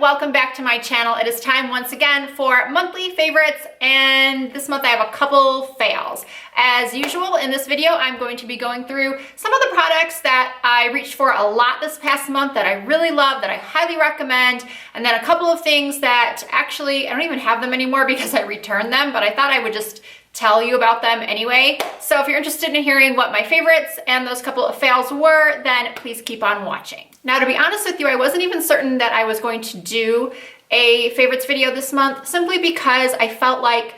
welcome back to my channel. It is time once again for monthly favorites, and this month I have a couple fails. As usual, in this video I'm going to be going through some of the products that I reached for a lot this past month that I really love, that I highly recommend, and then a couple of things that actually I don't even have them anymore because I returned them, but I thought I would just tell you about them anyway. So if you're interested in hearing what my favorites and those couple of fails were, then please keep on watching. Now, to be honest with you, I wasn't even certain that I was going to do a favorites video this month, simply because I felt like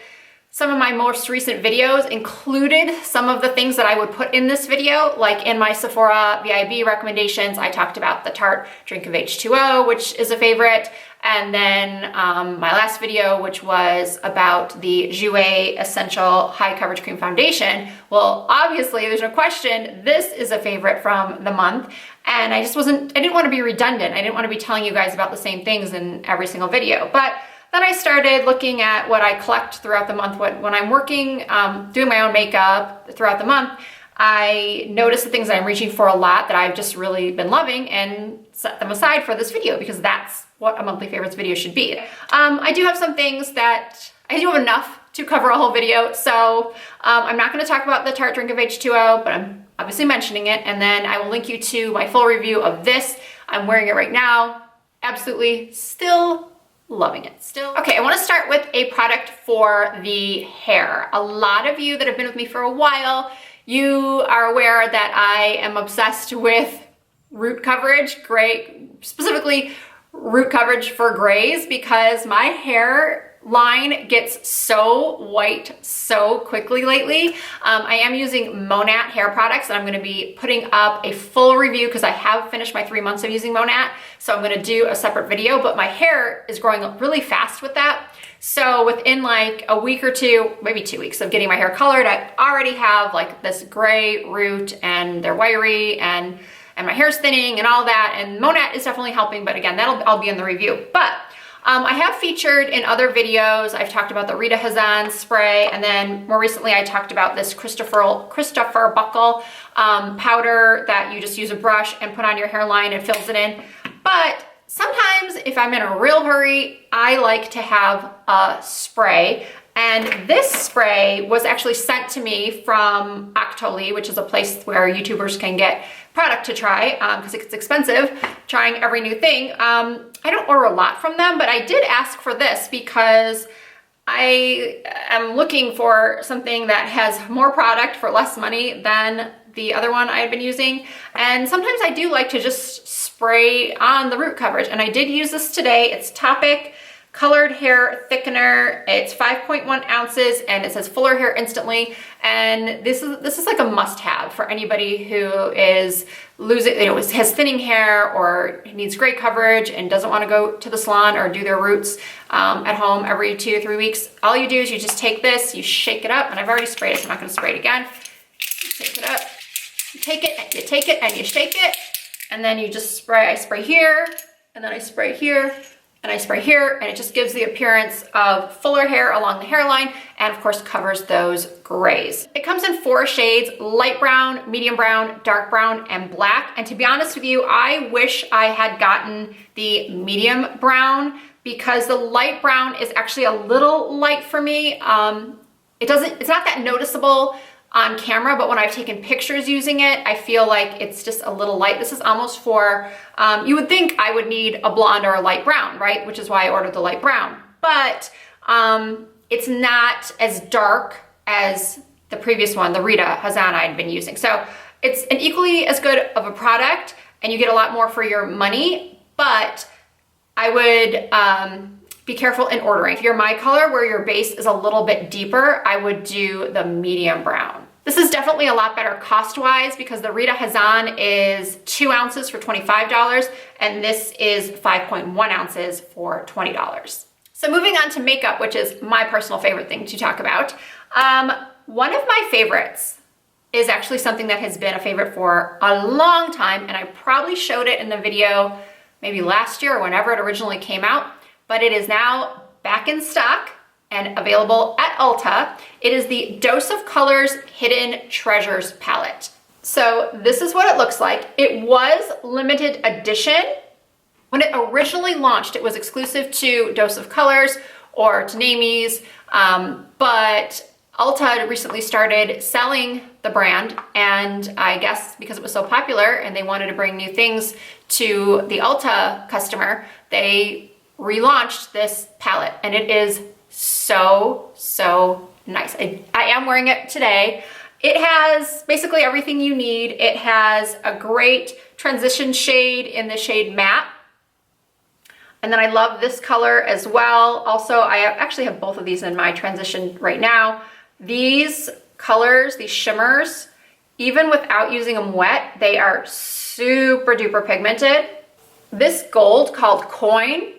some of my most recent videos included some of the things that I would put in this video. Like in my Sephora VIB recommendations, I talked about the Tarte Drink of H2O, which is a favorite. And then my last video, which was about the Jouer Essential High Coverage Cream Foundation. Well, obviously, there's no question, this is a favorite from the month. And I didn't want to be redundant. I didn't want to be telling you guys about the same things in every single video. But then I started looking at what I collect throughout the month. When I'm working, doing my own makeup throughout the month, I notice the things that I'm reaching for a lot that I've just really been loving and set them aside for this video because that's what a monthly favorites video should be. I do have some things that I do have enough to cover a whole video, so I'm not going to talk about the Tarte Drink of H2O, but I'm obviously mentioning it, and then I will link you to my full review of this. I'm wearing it right now. Absolutely still loving it still. Okay, I want to start with a product for the hair. A lot of you that have been with me for a while, you are aware that I am obsessed with root coverage, specifically root coverage for grays, because my hairline gets so white so quickly lately. I am using Monat hair products, and I'm going to be putting up a full review because I have finished my 3 months of using Monat, so I'm going to do a separate video, but my hair is growing up really fast with that. So within like a week or two, maybe 2 weeks of getting my hair colored, I already have like this gray root, and they're wiry, and my hair's thinning and all that, and Monat is definitely helping, but again, that'll be in the review. But I have featured in other videos, I've talked about the Rita Hazan spray, and then more recently I talked about this Christopher Buckle powder that you just use a brush and put on your hairline and fills it in. But sometimes if I'm in a real hurry, I like to have a spray. And this spray was actually sent to me from Octoly, which is a place where YouTubers can get product to try because it's expensive trying every new thing. I don't order a lot from them, but I did ask for this because I am looking for something that has more product for less money than the other one I had been using. And sometimes I do like to just spray on the root coverage. And I did use this today. It's Toppik Colored Hair Thickener. It's 5.1 ounces and it says fuller hair instantly. And this is like a must-have for anybody who is has thinning hair or needs great coverage and doesn't want to go to the salon or do their roots at home every 2 to 3 weeks. All you do is you just take this, you shake it up, and I've already sprayed it, so I'm not going to spray it again. You take it up, you take it, and you take it, and you shake it, and then you just spray. I spray here, and then I spray here, and I spray here, and it just gives the appearance of fuller hair along the hairline, and of course covers those grays. It comes in 4 shades: light brown, medium brown, dark brown, and black. And to be honest with you, I wish I had gotten the medium brown because the light brown is actually a little light for me. It's not that noticeable on camera, but when I've taken pictures using it, I feel like it's just a little light. This is almost for, you would think I would need a blonde or a light brown, right? Which is why I ordered the light brown. But it's not as dark as the previous one, the Rita Hazan I'd been using. So it's an equally as good of a product, and you get a lot more for your money, but I would be careful in ordering. If you're my color, where your base is a little bit deeper, I would do the medium brown. This is definitely a lot better cost-wise because the Rita Hazan is 2 ounces for $25, and this is 5.1 ounces for $20. So moving on to makeup, which is my personal favorite thing to talk about. One of my favorites is actually something that has been a favorite for a long time, and I probably showed it in the video maybe last year or whenever it originally came out, but it is now back in stock and available at Ulta. It is the Dose of Colors Hidden Treasures palette. So this is what it looks like. It was limited edition, When it originally launched, it was exclusive to Dose of Colors or to Namies, but Ulta recently started selling the brand, and I guess because it was so popular and they wanted to bring new things to the Ulta customer, they relaunched this palette, and it is so, so nice. I am wearing it today. It has basically everything you need. It has a great transition shade in the shade Matte. And then I love this color as well. Also, I actually have both of these in my transition right now. These colors, these shimmers, even without using them wet, they are super duper pigmented. This gold called Coin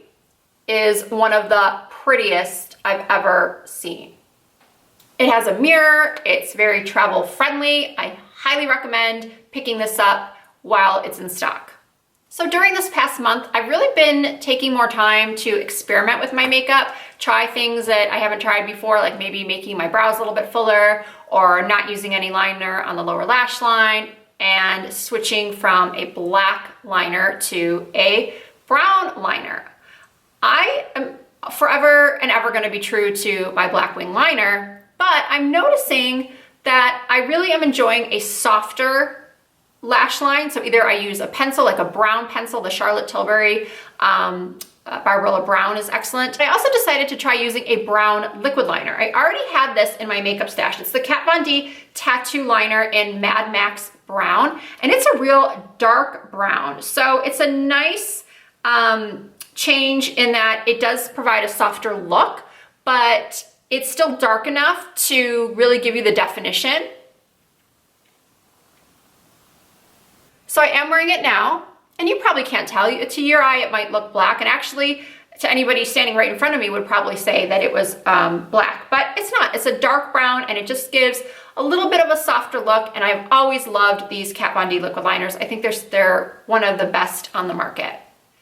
is one of the prettiest I've ever seen. It has a mirror, it's very travel friendly. I highly recommend picking this up while it's in stock. So during this past month, I've really been taking more time to experiment with my makeup, try things that I haven't tried before, like maybe making my brows a little bit fuller or not using any liner on the lower lash line, and switching from a black liner to a brown liner. I am forever and ever going to be true to my black wing liner, but I'm noticing that I really am enjoying a softer lash line. So either I use a pencil, like a brown pencil, the Charlotte Tilbury Barbarella Brown is excellent. I also decided to try using a brown liquid liner. I already had this in my makeup stash. It's the Kat Von D Tattoo Liner in Mad Max Brown, and it's a real dark brown. So it's a nice change in that it does provide a softer look, but it's still dark enough to really give you the definition. So I am wearing it now, and you probably can't tell. To your eye, it might look black, and actually to anybody standing right in front of me would probably say that it was black, but it's not. It's a dark brown, and it just gives a little bit of a softer look, and I've always loved these Kat Von D liquid liners. I think they're one of the best on the market.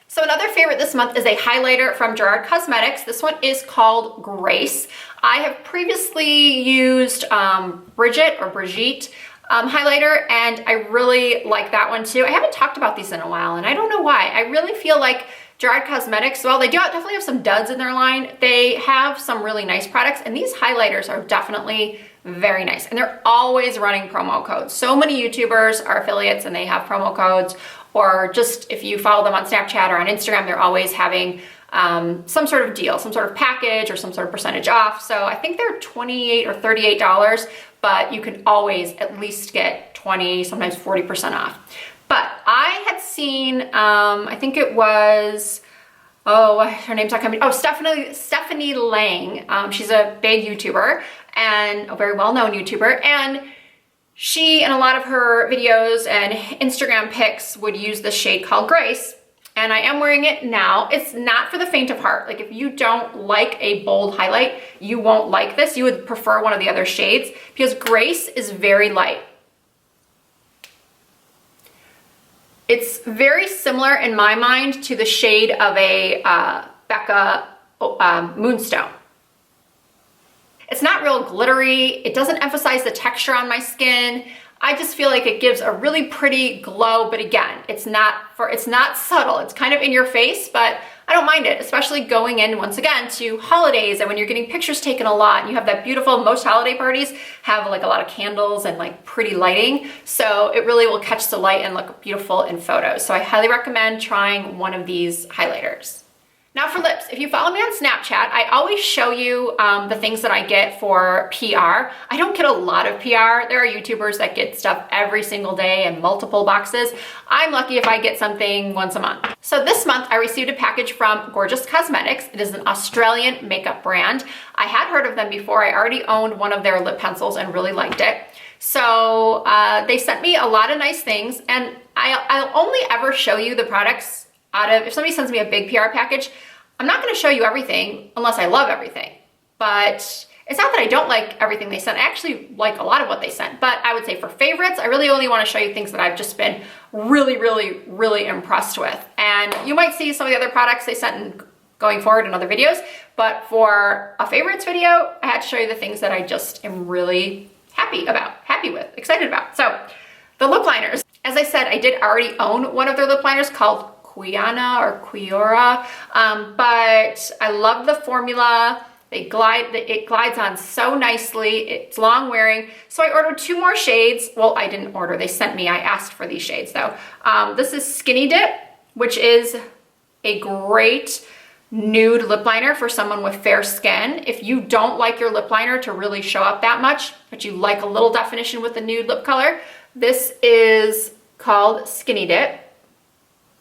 So another favorite this month is a highlighter from Gerard Cosmetics. This one is called Grace. I have previously used Brigitte highlighter, and I really like that one too. I haven't talked about these in a while, and I don't know why. I really feel like Gerard Cosmetics, well, they do definitely have some duds in their line. They have some really nice products, and these highlighters are definitely very nice, and they're always running promo codes. So many YouTubers are affiliates and they have promo codes, or just if you follow them on Snapchat or on Instagram, they're always having some sort of deal, some sort of package or some sort of percentage off. So I think they're $28 or $38, but you can always at least get 20, sometimes 40% off. But I had seen, I think it was, her name's not coming, Stephanie Lang. She's a big YouTuber and a very well-known YouTuber, and she, in a lot of her videos and Instagram pics, would use this shade called Grace, and I am wearing it now. It's not for the faint of heart. Like if you don't like a bold highlight, you won't like this. You would prefer one of the other shades because Grace is very light. It's very similar in my mind to the shade of a Becca Moonstone. It's not real glittery. It doesn't emphasize the texture on my skin. I just feel like it gives a really pretty glow, but again, it's not subtle. It's kind of in your face, but I don't mind it, especially going in, once again, to holidays and when you're getting pictures taken a lot and you have that beautiful, most holiday parties have like a lot of candles and like pretty lighting. So it really will catch the light and look beautiful in photos. So I highly recommend trying one of these highlighters. Now for lips, if you follow me on Snapchat, I always show you the things that I get for PR. I don't get a lot of PR. There are YouTubers that get stuff every single day and multiple boxes. I'm lucky if I get something once a month. So this month I received a package from Gorgeous Cosmetics. It is an Australian makeup brand. I had heard of them before. I already owned one of their lip pencils and really liked it. So they sent me a lot of nice things, and I'll only ever show you the products if somebody sends me a big PR package, I'm not going to show you everything unless I love everything. But it's not that I don't like everything they sent. I actually like a lot of what they sent. But I would say for favorites, I really only want to show you things that I've just been really, really, really impressed with. And you might see some of the other products they sent going forward in other videos. But for a favorites video, I had to show you the things that I just am really happy with, excited about. So the lip liners. As I said, I did already own one of their lip liners called Quiana or Quiora, but I love the formula. It glides on so nicely. It's long wearing. So I ordered 2 more shades. Well, I didn't order, they sent me. I asked for these shades though. This is Skinny Dip, which is a great nude lip liner for someone with fair skin. If you don't like your lip liner to really show up that much, but you like a little definition with the nude lip color, this is called Skinny Dip.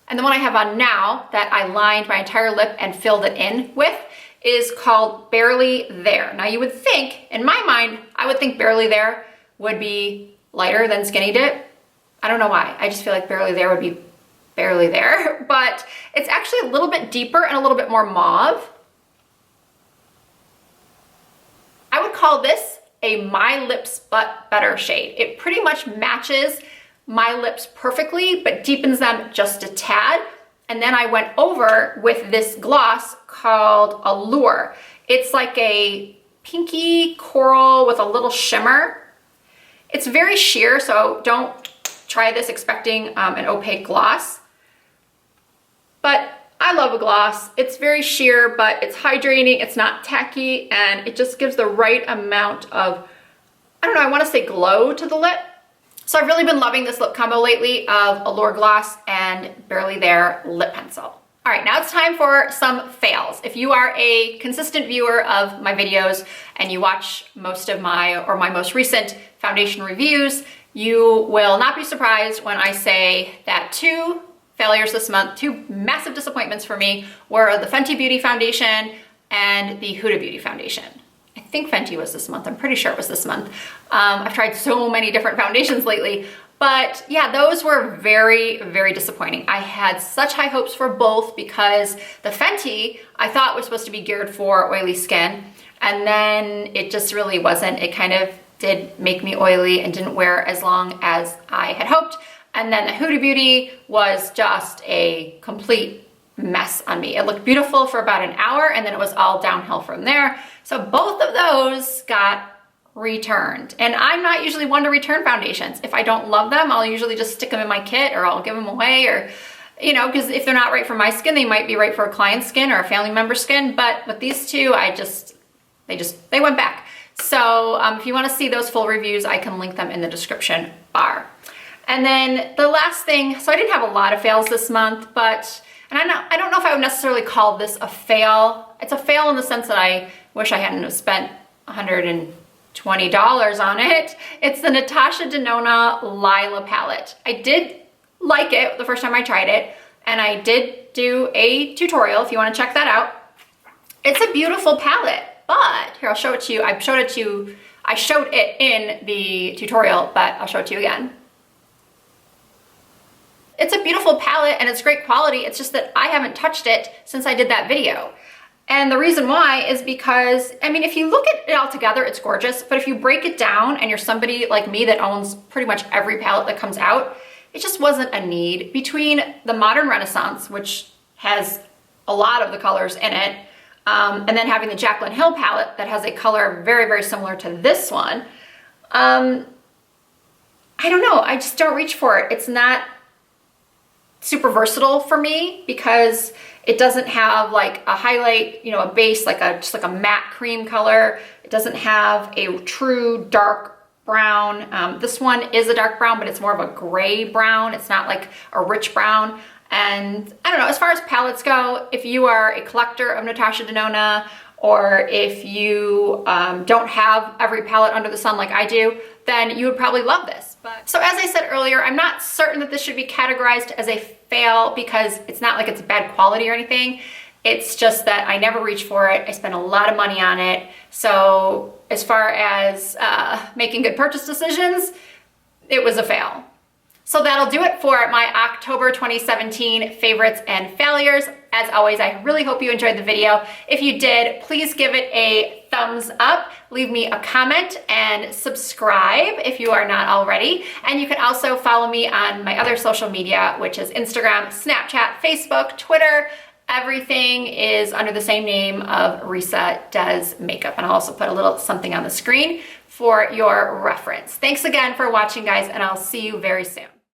And the one I have on now that I lined my entire lip and filled it in with is called Barely There. Now you would think, in my mind, I would think Barely There would be lighter than Skinny Dip. I don't know why. I just feel like Barely There would be barely there, but it's actually a little bit deeper and a little bit more mauve. I would call this a My Lips But Better shade. It pretty much matches my lips perfectly, but deepens them just a tad. And then I went over with this gloss called Allure. It's like a pinky coral with a little shimmer. It's very sheer, so don't try this expecting an opaque gloss. But I love a gloss. It's very sheer, but it's hydrating, it's not tacky, and it just gives the right amount of, I don't know, I want to say glow to the lip. So I've really been loving this lip combo lately of Allure Gloss and Barely There Lip Pencil. All right, now it's time for some fails. If you are a consistent viewer of my videos and you watch most of my most recent foundation reviews, you will not be surprised when I say that 2 failures this month, 2 massive disappointments for me, were the Fenty Beauty foundation and the Huda Beauty foundation. I think Fenty was this month. I'm pretty sure it was this month. I've tried so many different foundations lately, but yeah, those were very, very disappointing. I had such high hopes for both because the Fenty I thought was supposed to be geared for oily skin, and then it just really wasn't. It kind of did make me oily and didn't wear as long as I had hoped. And then the Huda Beauty was just a complete mess on me. It looked beautiful for about an hour and then it was all downhill from there. So both of those got returned. And I'm not usually one to return foundations. If I don't love them, I'll usually just stick them in my kit or I'll give them away, or, you know, because if they're not right for my skin, they might be right for a client's skin or a family member's skin. But with these 2, they went back. So if you want to see those full reviews, I can link them in the description bar. And then the last thing, so I didn't have a lot of fails this month, but, and I don't know if I would necessarily call this a fail. It's a fail in the sense that I wish I hadn't have spent $120 on it. It's the Natasha Denona Lila palette. I did like it the first time I tried it, and I did do a tutorial if you want to check that out. It's a beautiful palette, but here, I'll show it to you. I showed it in the tutorial, but I'll show it to you again. It's a beautiful palette and it's great quality. It's just that I haven't touched it since I did that video. And the reason why is because, I mean, if you look at it all together, it's gorgeous. But if you break it down and you're somebody like me that owns pretty much every palette that comes out, it just wasn't a need. Between the Modern Renaissance, which has a lot of the colors in it, and then having the Jaclyn Hill palette that has a color very, very similar to this one, I don't know, I just don't reach for it. It's not super versatile for me because it doesn't have like a highlight, you know, a base, like just like a matte cream color. It doesn't have a true dark brown. This one is a dark brown, but it's more of a gray brown. It's not like a rich brown. And I don't know, as far as palettes go, if you are a collector of Natasha Denona, or if you don't have every palette under the sun like I do, then you would probably love this. But so as I said earlier, I'm not certain that this should be categorized as a fail because it's not like it's bad quality or anything. It's just that I never reach for it. I spend a lot of money on it. So as far as making good purchase decisions, it was a fail. So that'll do it for my October 2017 favorites and failures. As always, I really hope you enjoyed the video. If you did, please give it a thumbs up, leave me a comment, and subscribe if you are not already. And you can also follow me on my other social media, which is Instagram, Snapchat, Facebook, Twitter. Everything is under the same name of Risa Does Makeup. And I'll also put a little something on the screen for your reference. Thanks again for watching, guys, and I'll see you very soon.